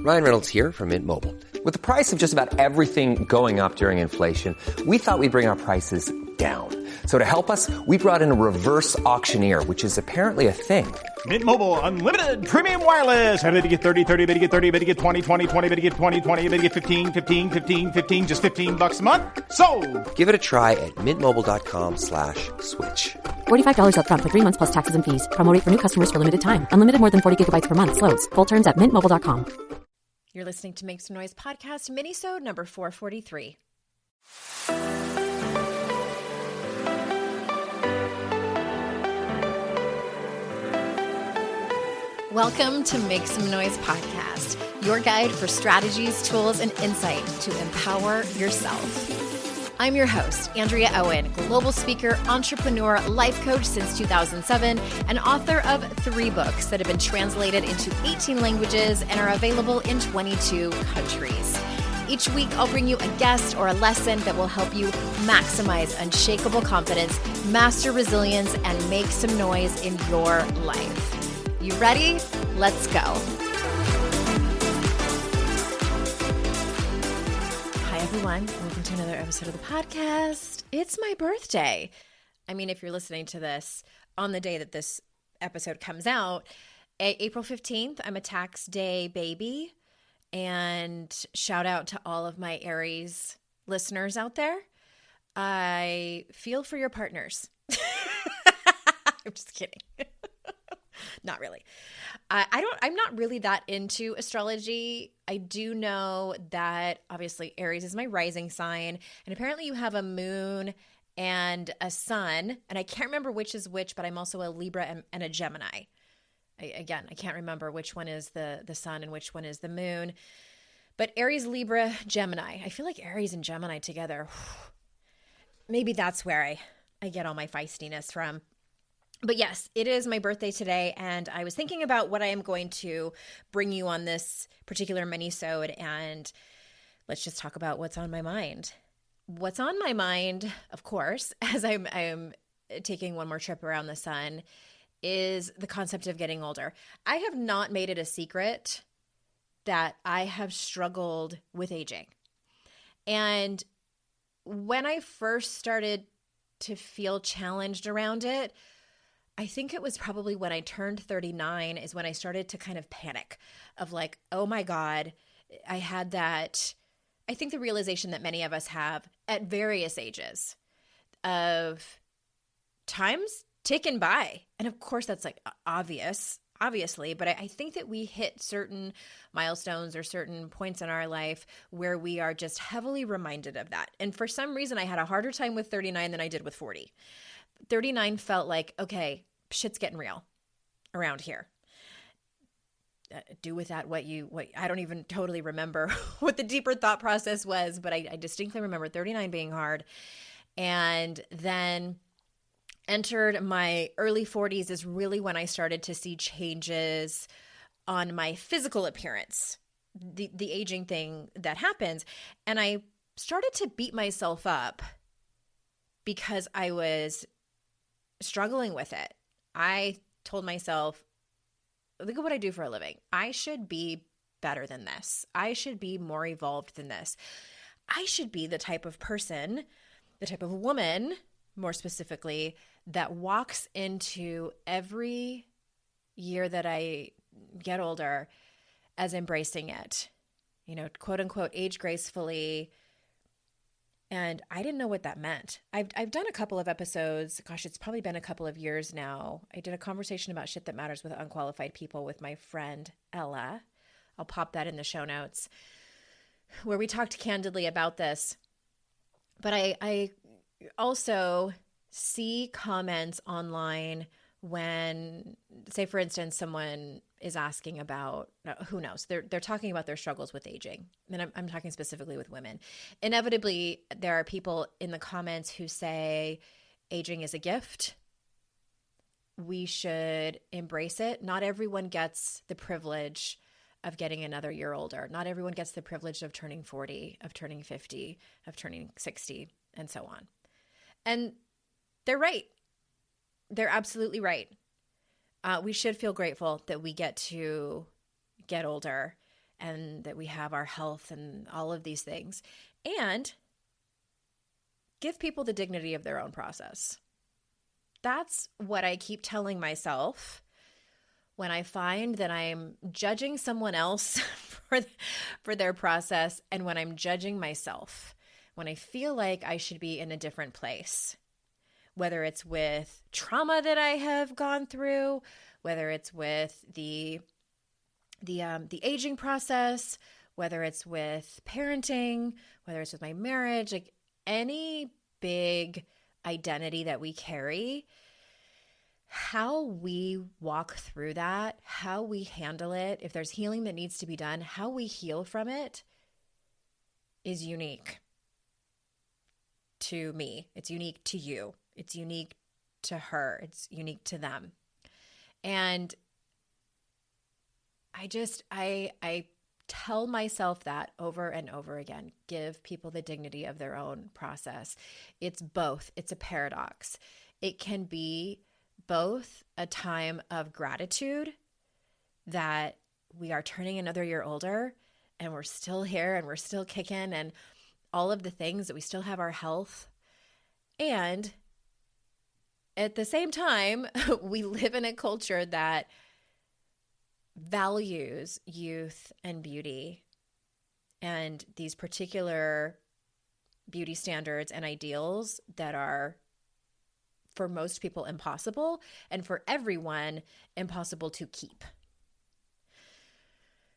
Ryan Reynolds here from Mint Mobile. With the price of just about everything going up during inflation, we thought we'd bring our prices down. So to help us, we brought in a reverse auctioneer, which is apparently a thing. Mint Mobile Unlimited Premium Wireless. How to get 30, 30, bit to get 30, bit to get 20, 20, 20, bit to get 20, 20, bit to get 15, 15, 15, 15, just $15 a month? Sold! Give it a try at mintmobile.com/switch. $45 up front for 3 months plus taxes and fees. Promo rate for new customers for limited time. Unlimited more than 40 gigabytes per month. Slows full terms at mintmobile.com. You're listening to Make Some Noise podcast, minisode number 443. Welcome to Make Some Noise podcast, your guide for strategies, tools, and insight to empower yourself. I'm your host, Andrea Owen, global speaker, entrepreneur, life coach since 2007, and author of 3 books that have been translated into 18 languages and are available in 22 countries. Each week, I'll bring you a guest or a lesson that will help you maximize unshakable confidence, master resilience, and make some noise in your life. You ready? Let's go. Hi, everyone. Welcome to another episode of the podcast. It's my birthday. I mean, if you're listening to this on the day that this episode comes out, April 15th, I'm a tax day baby. And shout out to all of my Aries listeners out there. I feel for your partners. I'm just kidding. Not really. I'm not really that into astrology. I do know that obviously Aries is my rising sign, and apparently you have a moon and a sun, and I can't remember which is which, but I'm also a Libra and a Gemini. I can't remember which one is the sun and which one is the moon, but Aries, Libra, Gemini. I feel like Aries and Gemini together, maybe that's where I get all my feistiness from. But yes, it is my birthday today, and I was thinking about what I am going to bring you on this particular minisode, and let's just talk about what's on my mind. What's on my mind, of course, as I'm taking one more trip around the sun, is the concept of getting older. I have not made it a secret that I have struggled with aging. And when I first started to feel challenged around it, I think it was probably when I turned 39 is when I started to kind of panic of like, oh my God, I had that, I think the realization that many of us have at various ages of time's ticking by. And of course that's like obviously, but I think that we hit certain milestones or certain points in our life where we are just heavily reminded of that. And for some reason, I had a harder time with 39 than I did with 40. 39 felt like, okay, shit's getting real around here. Do with that what I don't even totally remember what the deeper thought process was, but I distinctly remember 39 being hard. And then entered my early 40s is really when I started to see changes on my physical appearance, the aging thing that happens. And I started to beat myself up because I was struggling with it. I told myself, look at what I do for a living. I should be better than this. I should be more evolved than this. I should be the type of person, the type of woman, more specifically, that walks into every year that I get older as embracing it, quote unquote, age gracefully. And I didn't know what that meant. I've done a couple of episodes. Gosh, it's probably been a couple of years now. I did a conversation about shit that matters with unqualified people with my friend Ella. I'll pop that in the show notes, where we talked candidly about this. But I also see comments online when, say, for instance, someone is asking about, who knows, they're talking about their struggles with aging. And I'm talking specifically with women. Inevitably, there are people in the comments who say aging is a gift. We should embrace it. Not everyone gets the privilege of getting another year older. Not everyone gets the privilege of turning 40, of turning 50, of turning 60, and so on. And they're right. They're absolutely right. We should feel grateful that we get to get older and that we have our health and all of these things, and give people the dignity of their own process. That's what I keep telling myself when I find that I'm judging someone else for their process, and when I'm judging myself, when I feel like I should be in a different place, whether it's with trauma that I have gone through, whether it's with the aging process, whether it's with parenting, whether it's with my marriage, like any big identity that we carry, how we walk through that, how we handle it, if there's healing that needs to be done, how we heal from it is unique to me. It's unique to you. It's unique to her. It's unique to them. And I tell myself that over and over again. Give people the dignity of their own process. It's both. It's a paradox. It can be both a time of gratitude that we are turning another year older and we're still here and we're still kicking and all of the things, that we still have our health. And at the same time, we live in a culture that values youth and beauty and these particular beauty standards and ideals that are, for most people, impossible, and for everyone, impossible to keep.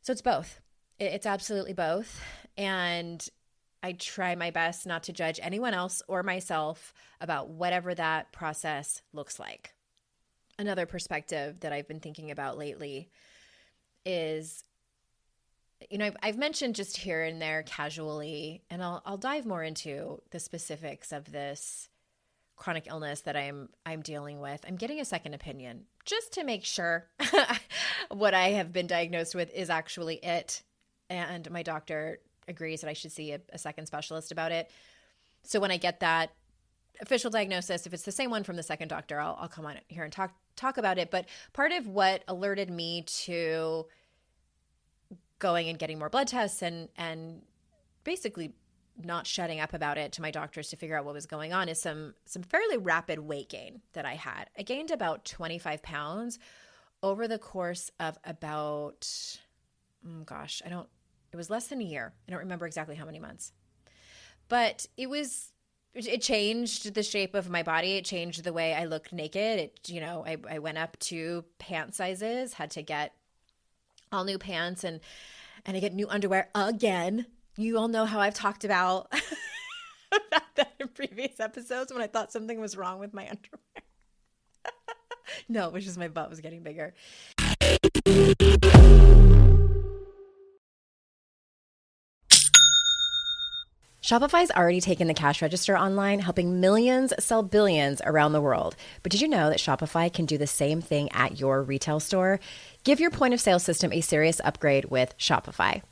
So it's both. It's absolutely both. And I try my best not to judge anyone else or myself about whatever that process looks like. Another perspective that I've been thinking about lately is, I've mentioned just here and there casually, and I'll dive more into the specifics of this chronic illness that I'm dealing with. I'm getting a second opinion just to make sure what I have been diagnosed with is actually it. And my doctor agrees that I should see a second specialist about it. So when I get that official diagnosis, if it's the same one from the second doctor, I'll come on here and talk about it. But part of what alerted me to going and getting more blood tests and basically not shutting up about it to my doctors to figure out what was going on is some fairly rapid weight gain that I had. I gained about 25 pounds over the course of about, it was less than a year. I don't remember exactly how many months. But it changed the shape of my body. It changed the way I looked naked. I went up 2 pant sizes, had to get all new pants and I get new underwear again. You all know how I've talked about that in previous episodes when I thought something was wrong with my underwear. No, it was just my butt was getting bigger. Shopify's already taken the cash register online, helping millions sell billions around the world. But did you know that Shopify can do the same thing at your retail store? Give your point of sale system a serious upgrade with Shopify.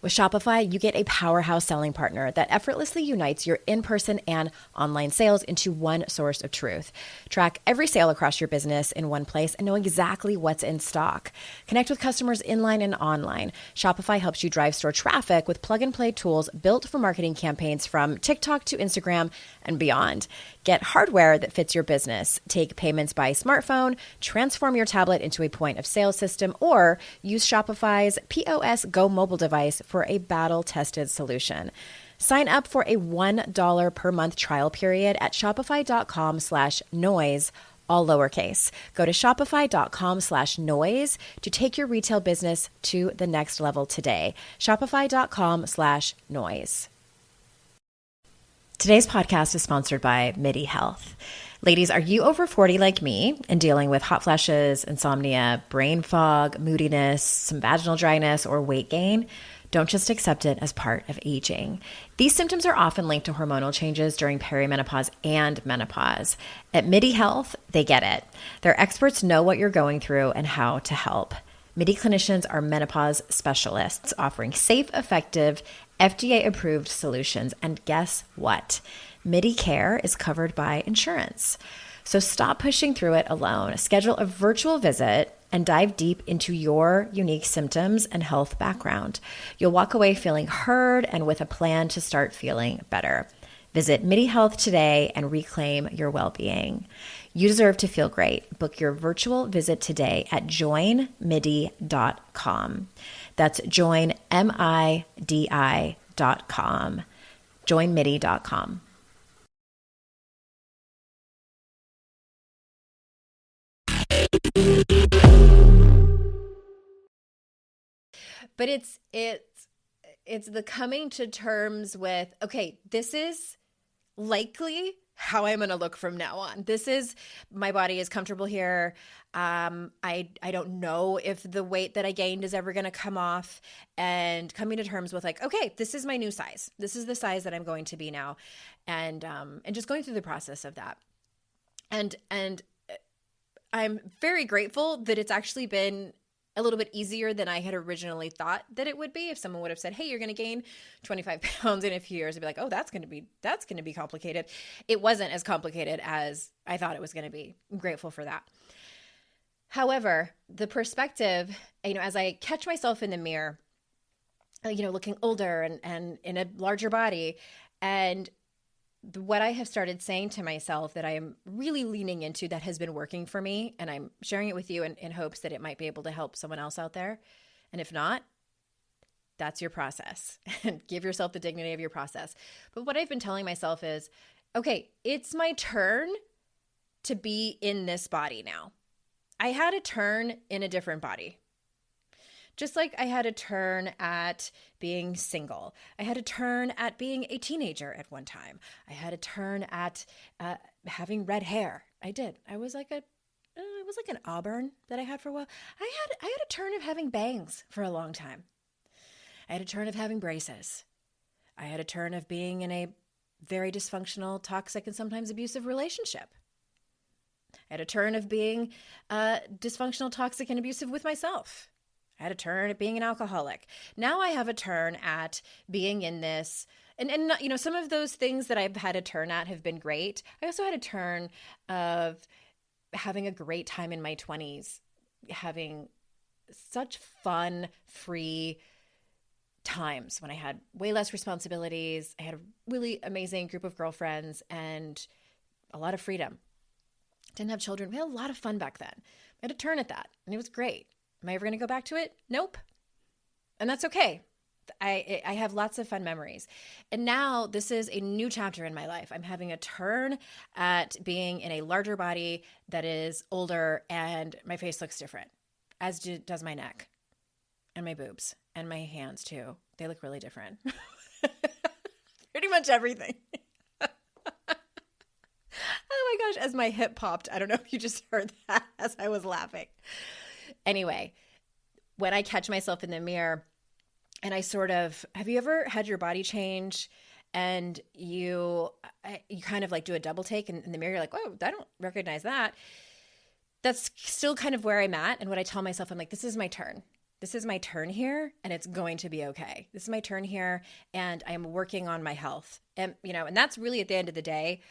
With Shopify, you get a powerhouse selling partner that effortlessly unites your in-person and online sales into one source of truth. Track every sale across your business in one place and know exactly what's in stock. Connect with customers inline and online. Shopify helps you drive store traffic with plug-and-play tools built for marketing campaigns from TikTok to Instagram and beyond. Get hardware that fits your business. Take payments by smartphone, transform your tablet into a point of sale system, or use Shopify's POS Go mobile device for a battle-tested solution. Sign up for a $1 per month trial period at shopify.com/noise, all lowercase. Go to shopify.com/noise to take your retail business to the next level today. Shopify.com/noise. Today's podcast is sponsored by MIDI Health. Ladies, are you over 40 like me and dealing with hot flashes, insomnia, brain fog, moodiness, some vaginal dryness, or weight gain? Don't just accept it as part of aging. These symptoms are often linked to hormonal changes during perimenopause and menopause. At MIDI Health, they get it. Their experts know what you're going through and how to help. MIDI clinicians are menopause specialists offering safe, effective, FDA-approved solutions. And guess what? MIDI care is covered by insurance. So stop pushing through it alone. Schedule a virtual visit and dive deep into your unique symptoms and health background. You'll walk away feeling heard and with a plan to start feeling better. Visit MIDI Health today and reclaim your well-being. You deserve to feel great. Book your virtual visit today at joinmidi.com. That's joinmidi.com. joinmidi.com. But it's the coming to terms with, okay, this is likely how I'm going to look from now on. This is, my body is comfortable here. I don't know if the weight that I gained is ever going to come off, and coming to terms with like, okay, this is my new size. This is the size that I'm going to be now. And just going through the process of that. And I'm very grateful that it's actually been a little bit easier than I had originally thought that it would be. If someone would have said, hey, you're going to gain 25 pounds in a few years, I'd be like, oh, that's going to be complicated. It wasn't as complicated as I thought it was going to be. I'm grateful for that. However, the perspective, as I catch myself in the mirror, looking older and in a larger body, and what I have started saying to myself that I am really leaning into that has been working for me, and I'm sharing it with you in hopes that it might be able to help someone else out there. And if not, that's your process. And give yourself the dignity of your process. But what I've been telling myself is, okay, it's my turn to be in this body now. I had a turn in a different body. Just like I had a turn at being single. I had a turn at being a teenager at one time. I had a turn at having red hair. I did. I was like it was like an auburn that I had for a while. I had a turn of having bangs for a long time. I had a turn of having braces. I had a turn of being in a very dysfunctional, toxic, and sometimes abusive relationship. I had a turn of being dysfunctional, toxic, and abusive with myself. I had a turn at being an alcoholic. Now I have a turn at being in this. And some of those things that I've had a turn at have been great. I also had a turn of having a great time in my 20s, having such fun, free times when I had way less responsibilities. I had a really amazing group of girlfriends and a lot of freedom. Didn't have children. We had a lot of fun back then. I had a turn at that, and it was great. Am I ever going to go back to it? Nope. And that's okay. I have lots of fun memories. And now this is a new chapter in my life. I'm having a turn at being in a larger body that is older, and my face looks different, as does my neck and my boobs and my hands too. They look really different. Pretty much everything. Oh my gosh, as my hip popped. I don't know if you just heard that as I was laughing. Anyway, when I catch myself in the mirror and I have you ever had your body change and you kind of like do a double take in the mirror? You're like, oh, I don't recognize that. That's still kind of where I'm at. And what I tell myself, I'm like, this is my turn. This is my turn here, and it's going to be okay. This is my turn here, and I'm working on my health. And, and that's really at the end of the day,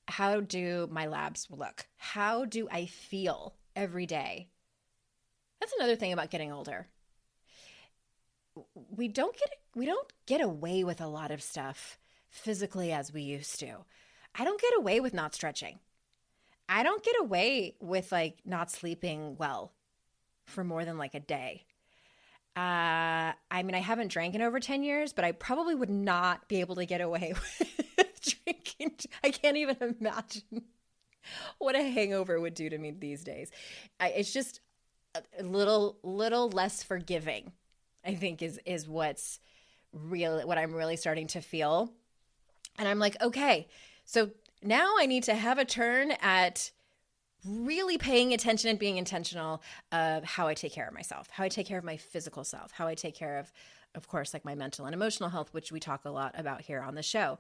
how do my labs look? How do I feel every day? That's another thing about getting older. We don't get away with a lot of stuff physically as we used to. I don't get away with not stretching. I don't get away with like not sleeping well for more than like a day. I haven't drank in over 10 years, but I probably would not be able to get away with drinking. I can't even imagine what a hangover would do to me these days. It's just a little less forgiving, I think is what's real, what I'm really starting to feel. And I'm like, okay, so now I need to have a turn at really paying attention and being intentional of how I take care of myself, how I take care of my physical self, how I take care of course, like my mental and emotional health, which we talk a lot about here on the show.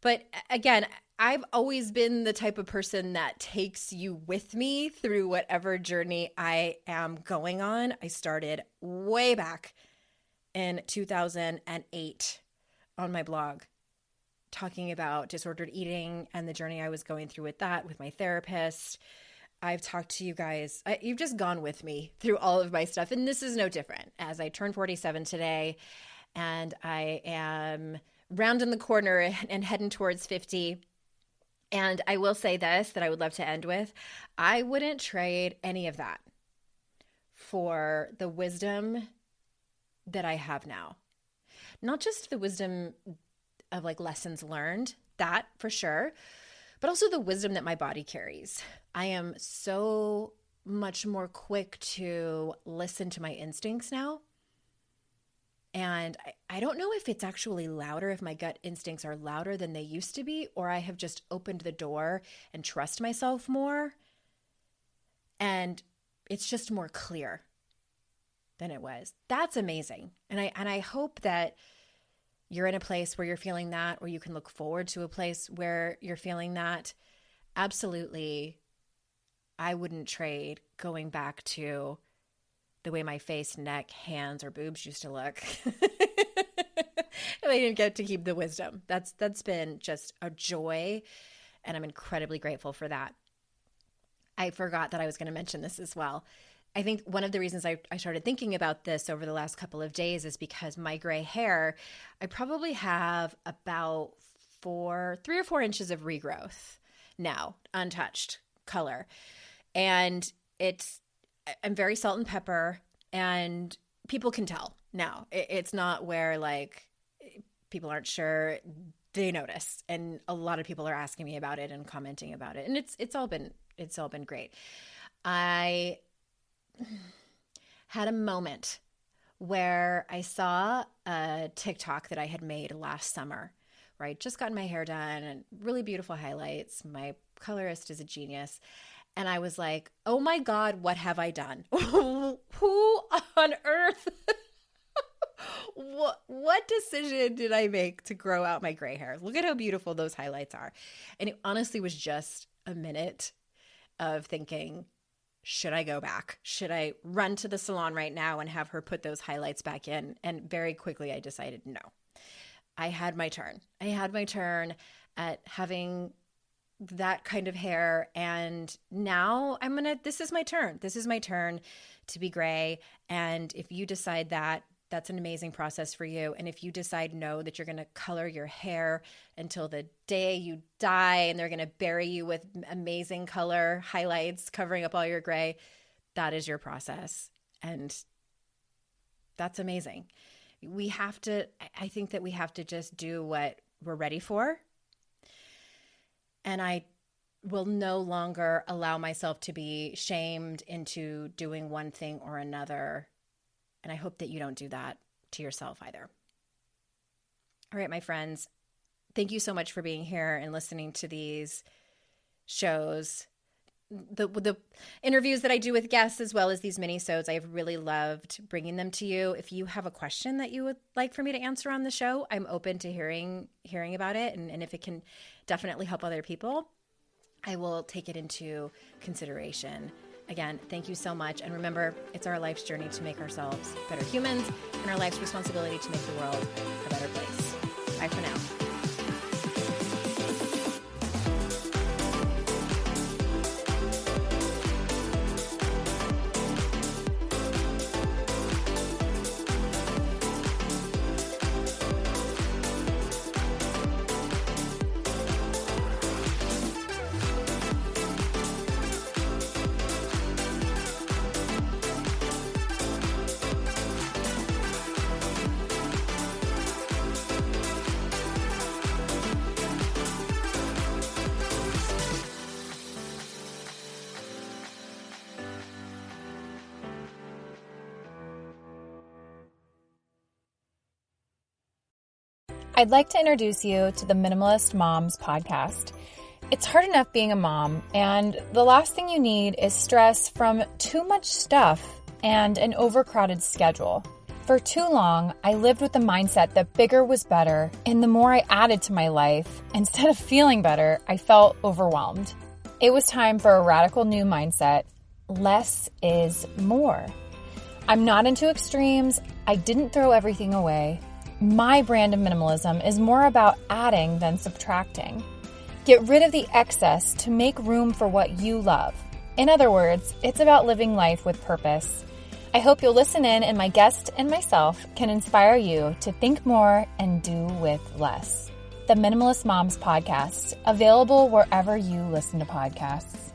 But again, I've always been the type of person that takes you with me through whatever journey I am going on. I started way back in 2008 on my blog talking about disordered eating and the journey I was going through with that with my therapist. I've talked to you guys. You've just gone with me through all of my stuff. And this is no different as I turn 47 today and I am rounding the corner and heading towards 50. And I will say this that I would love to end with. I wouldn't trade any of that for the wisdom that I have now. Not just the wisdom of like lessons learned, that for sure, but also the wisdom that my body carries. I am so much more quick to listen to my instincts now. And I don't know if it's actually louder, if my gut instincts are louder than they used to be, or I have just opened the door and trust myself more. And it's just more clear than it was. That's amazing. And I hope that you're in a place where you're feeling that, or you can look forward to a place where you're feeling that. Absolutely, I wouldn't trade going back to the way my face, neck, hands, or boobs used to look. I didn't get to keep the wisdom. That's been just a joy, and I'm incredibly grateful for that. I forgot that I was going to mention this as well. I think one of the reasons I started thinking about this over the last couple of days is because my gray hair, I probably have about 3 or 4 inches of regrowth now, untouched color. And I'm very salt and pepper, and people can tell now. It's not where like people aren't sure. They notice, and a lot of people are asking me about it and commenting about it, and it's all been great. I had a moment where I saw a TikTok that I had made last summer, where I'd just gotten my hair done and really beautiful highlights. My colorist is a genius. And I was like, oh my God, what have I done? Who on earth? What decision did I make to grow out my gray hair? Look at how beautiful those highlights are. And it honestly was just a minute of thinking, should I go back? Should I run to the salon right now and have her put those highlights back in? And very quickly I decided no. I had my turn. I had my turn at having that kind of hair, and now this is my turn. This is my turn to be gray. And if you decide that, that's an amazing process for you. And if you decide no, that you're going to color your hair until the day you die and they're going to bury you with amazing color highlights covering up all your gray, that is your process. And that's amazing. I think that we have to just do what we're ready for. And I will no longer allow myself to be shamed into doing one thing or another. And I hope that you don't do that to yourself either. All right, my friends, thank you so much for being here and listening to these shows, the interviews that I do with guests, as well as these minisodes. I've really loved bringing them to you. If you have a question that you would like for me to answer on the show, I'm open to hearing about it. And if it can definitely help other people, I will take it into consideration. Again, thank you so much. And remember, it's our life's journey to make ourselves better humans and our life's responsibility to make the world a better place. Bye for now. I'd like to introduce you to the Minimalist Moms podcast. It's hard enough being a mom, and the last thing you need is stress from too much stuff and an overcrowded schedule. For too long, I lived with the mindset that bigger was better, and the more I added to my life, instead of feeling better, I felt overwhelmed. It was time for a radical new mindset. Less is more. I'm not into extremes. I didn't throw everything away. My brand of minimalism is more about adding than subtracting. Get rid of the excess to make room for what you love. In other words, it's about living life with purpose. I hope you'll listen in and my guest and myself can inspire you to think more and do with less. The Minimalist Moms Podcast, available wherever you listen to podcasts.